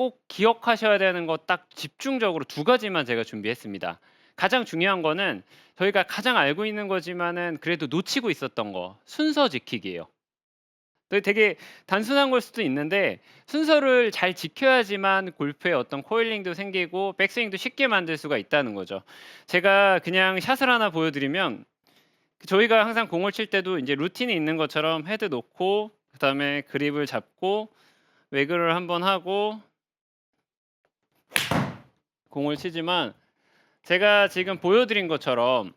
꼭 기억하셔야 되는 거 딱 집중적으로 두 가지만 제가 준비했습니다. 가장 중요한 거는 저희가 가장 알고 있는 거지만은 그래도 놓치고 있었던 거 순서 지키기예요. 되게 단순한 걸 수도 있는데 순서를 잘 지켜야지만 골프의 어떤 코일링도 생기고 백스윙도 쉽게 만들 수가 있다는 거죠. 제가 그냥 샷을 하나 보여드리면 저희가 항상 공을 칠 때도 이제 루틴이 있는 것처럼 헤드 놓고 그다음에 그립을 잡고 외그를 한번 하고 공을 치지만 제가 지금 보여드린 것처럼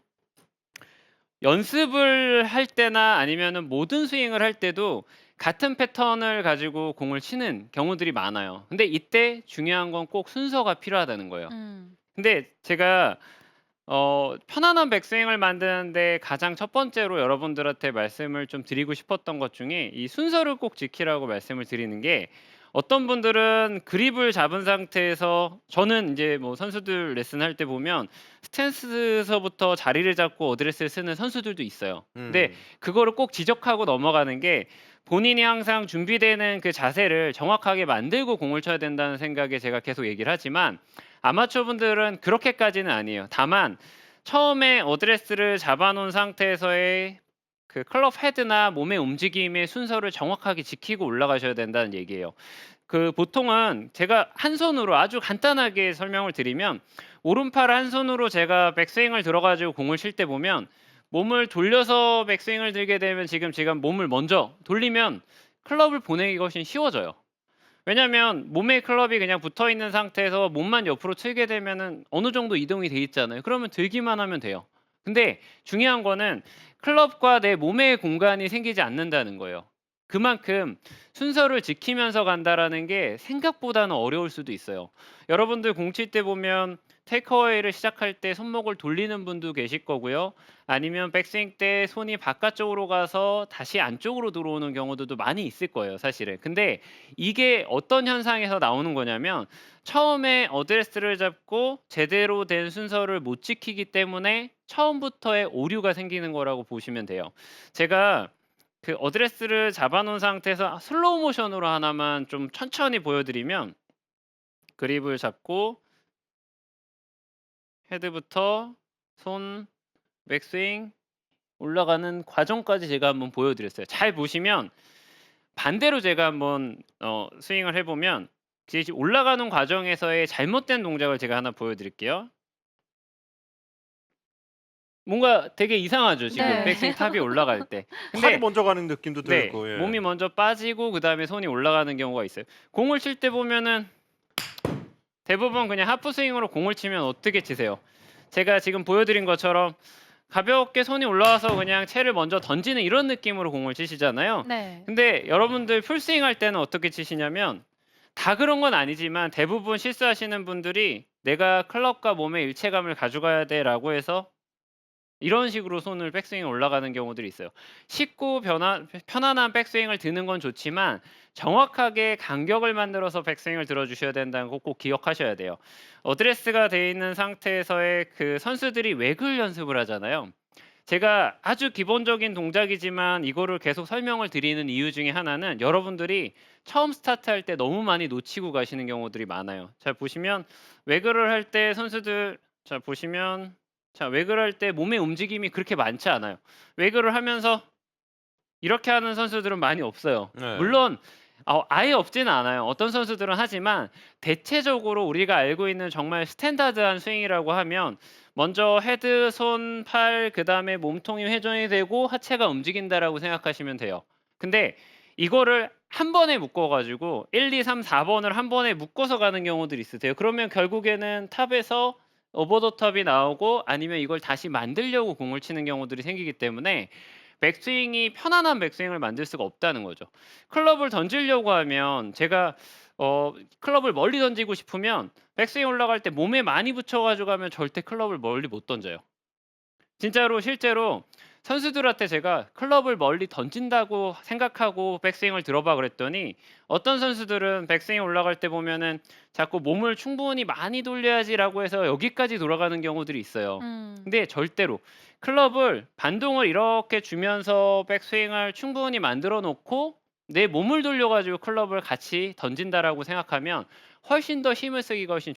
연습을 할 때나 아니면은 모든 스윙을 할 때도 같은 패턴을 가지고 공을 치는 경우들이 많아요. 근데 이때 중요한 건 꼭 순서가 필요하다는 거예요. 음. 근데 제가 편안한 백스윙을 만드는데 가장 첫 번째로 여러분들한테 말씀을 좀 드리고 싶었던 것 중에 이 순서를 꼭 지키라고 말씀을 드리는 게 어떤 분들은 그립을 잡은 상태에서 저는 인제 뭐 선수들 레슨할 때 보면 스탠스서부터 자리를 잡고 어드레스를 쓰는 선수들도 있어요. 근데 음. 그거를 꼭 지적하고 넘어가는 게 본인이 항상 준비되는 그 자세를 정확하게 만들고 공을 쳐야 된다는 생각에 제가 계속 얘기를 하지만 아마추어 분들은 그렇게까지는 아니에요. 다만 처음에 어드레스를 잡아 놓은 상태에서의 그 클럽 헤드나 몸의 움직임의 순서를 정확하게 지키고 올라가셔야 된다는 얘기예요. 그 보통은 제가 한 손으로 아주 간단하게 설명을 드리면 오른팔 한 손으로 제가 백스윙을 들어 가지고 공을 칠 때 보면 몸을 돌려서 백스윙을 들게 되면 지금 몸을 먼저 돌리면 클럽을 보내기가 훨씬 쉬워져요. 왜냐면 몸에 클럽이 그냥 붙어 있는 상태에서 몸만 옆으로 틀게 되면은 어느 정도 이동이 돼 있잖아요. 그러면 들기만 하면 돼요. 근데 중요한 거는 클럽과 내 몸의 공간이 생기지 않는다는 거예요. 그만큼 순서를 지키면서 간다라는 게 생각보다는 어려울 수도 있어요. 여러분들 공 칠 때 보면 테이크어웨이를 시작할 때 손목을 돌리는 분도 계실 거고요. 아니면 백스윙 때 손이 바깥쪽으로 가서 다시 안쪽으로 들어오는 경우들도 많이 있을 거예요, 사실은. 근데 이게 어떤 현상에서 나오는 거냐면 처음에 어드레스를 잡고 제대로 된 순서를 못 지키기 때문에 처음부터의 오류가 생기는 거라고 보시면 돼요. 제가 그 어드레스를 잡아 놓은 상태에서 슬로우 모션으로 하나만 좀 천천히 보여드리면 그립을 잡고 헤드부터 손, 백스윙 올라가는 과정까지 제가 한번 보여드렸어요. 잘 보시면 반대로 제가 한번 스윙을 해 보면 이제 올라가는 과정에서의 잘못된 동작을 제가 하나 보여드릴게요. 뭔가 되게 이상하죠 지금 네. 백스윙 탑이 올라갈 때. 팔이 근데 먼저 가는 느낌도 네. 들고 예. 몸이 먼저 빠지고 그다음에 손이 올라가는 경우가 있어요. 공을 칠 때 보면은 대부분 그냥 하프 스윙으로 공을 치면 어떻게 치세요? 제가 지금 보여드린 것처럼 가볍게 손이 올라와서 그냥 채를 먼저 던지는 이런 느낌으로 공을 치시잖아요. 네. 근데 여러분들 풀스윙 할 때는 어떻게 치시냐면 다 그런 건 아니지만 대부분 실수하시는 분들이 '내가 클럽과 몸의 일체감을 가져가야 돼.'라고 해서 이런 식으로 손을 백스윙에 올라가는 경우들이 있어요. 쉽고 편안한 백스윙을 드는 건 좋지만 정확하게 간격을 만들어서 백스윙을 들어 주셔야 된다는 거 꼭 기억하셔야 돼요. 어드레스가 돼 있는 상태에서의 그 선수들이 외글 연습을 하잖아요. 제가 아주 기본적인 동작이지만 이거를 계속 설명을 드리는 이유 중에 하나는 여러분들이 처음 스타트할 때 너무 많이 놓치고 가시는 경우들이 많아요. 잘 보시면 외글을 할 때 선수들 자 보시면 자 외글 할 때 몸의 움직임이 그렇게 많지 않아요. 외글을 하면서 이렇게 하는 선수들은 많이 없어요. 네. 물론 아예 없지는 않아요. 어떤 선수들은 하지만 대체적으로 우리가 알고 있는 정말 스탠다드한 스윙이라고 하면 먼저 헤드, 손, 팔 그다음에 몸통이 회전이 되고 하체가 움직인다라고 생각하시면 돼요. 근데 이거를 한 번에 묶어 가지고 1, 2, 3, 4 번을 한 번에 묶어서 가는 경우들이 있으세요. 그러면 결국에는 탑에서 오버 더 톱이 나오고 아니면 이걸 다시 만들려고 공을 치는 경우들이 생기기 때문에 백스윙이 편안한 백스윙을 만들 수가 없다는 거죠. 클럽을 던지려고 하면 제가 클럽을 멀리 던지고 싶으면 백스윙 올라갈 때 몸에 많이 붙여 가지고 가면 절대 클럽을 멀리 못 던져요. 진짜로 실제로 선수들한테 제가 클럽을 멀리 던진다고 생각하고 백스윙을 들어봐 그랬더니 어떤 선수들은 백스윙 올라갈 때 보면은 자꾸 몸을 충분히 많이 돌려야지라고 해서 여기까지 돌아가는 경우들이 있어요. 음. 근데 절대로 클럽을 반동을 이렇게 주면서 백스윙을 충분히 만들어 놓고 내 몸을 돌려 가지고 클럽을 같이 던진다라고 생각하면 훨씬 더 힘을 쓰기가 훨씬